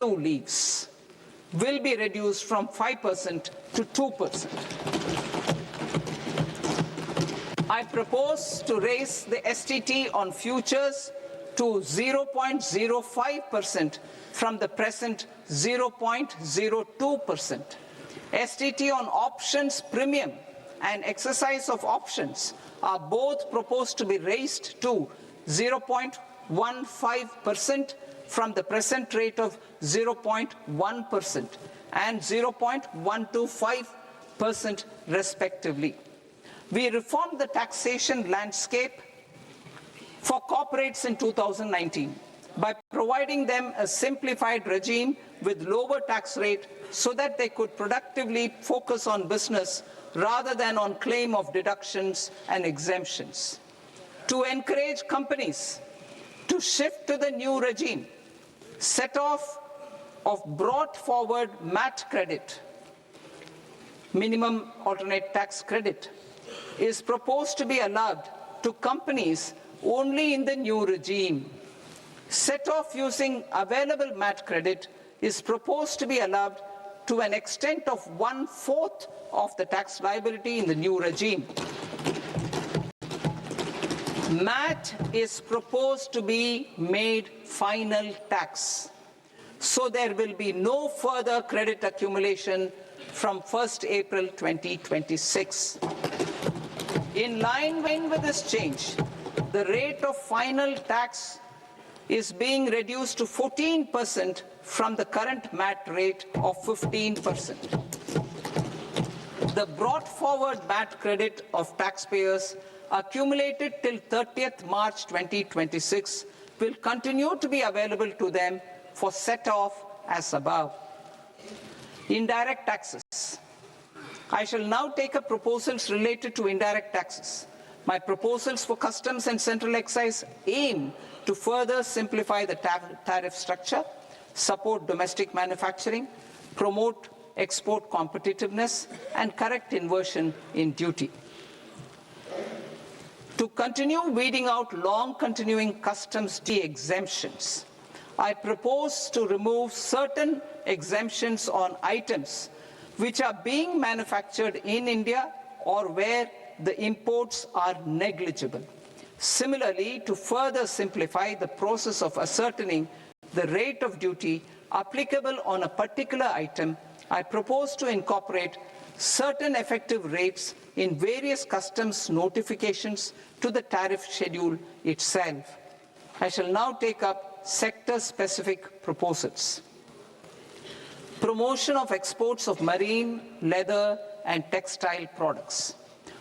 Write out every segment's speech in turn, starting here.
leaves will be reduced from 5% to 2%. I propose to raise the STT on futures to 0.05% from the present 0.02%. STT on options premium and exercise of options are both proposed to be raised to 0.15% from the present rate of 0.1% and 0.125% respectively. We reformed the taxation landscape for corporates in 2019 by providing them a simplified regime with lower tax rate so that they could productively focus on business rather than on claim of deductions and exemptions. To encourage companies to shift to the new regime, set-off of brought forward MAT credit, minimum alternate tax credit, is proposed to be allowed to companies only in the new regime. Set-off using available MAT credit is proposed to be allowed to an extent of 1/4 of the tax liability in the new regime. MAT is proposed to be made final tax, so there will be no further credit accumulation from 1st April 2026. In line with this change, the rate of final tax is being reduced to 14% from the current MAT rate of 15%. The brought forward MAT credit of taxpayers accumulated till 30th March 2026 will continue to be available to them for set-off as above. Indirect taxes. I shall now take up proposals related to indirect taxes. My proposals for customs and central excise aim to further simplify the tariff structure, support domestic manufacturing, promote export competitiveness, and correct inversion in duty. To continue weeding out long-continuing customs duty exemptions, I propose to remove certain exemptions on items which are being manufactured in India or where the imports are negligible. Similarly, to further simplify the process of ascertaining the rate of duty applicable on a particular item, I propose to incorporate certain effective rates in various customs notifications to the tariff schedule itself. I shall now take up sector-specific proposals. Promotion of exports of marine, leather, and textile products.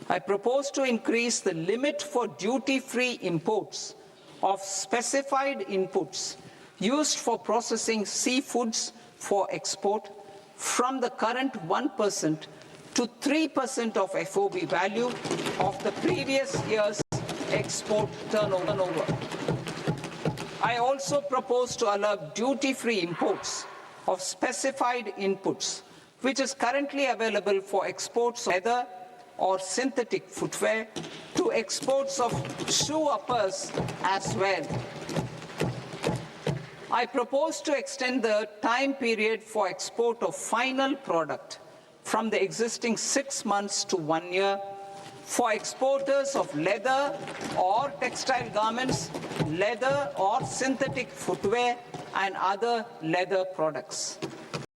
I propose to increase the limit for duty-free imports of specified inputs used for processing seafoods for export from the current 1% to 3% of FOB value of the previous year's export turnover. I also propose to allow duty-free imports of specified inputs, which is currently available for exports of leather or synthetic footwear, to exports of shoe uppers as well. I propose to extend the time period for export of final product from the existing 6 months to 1 year for exporters of leather or textile garments, leather or synthetic footwear, and other leather products.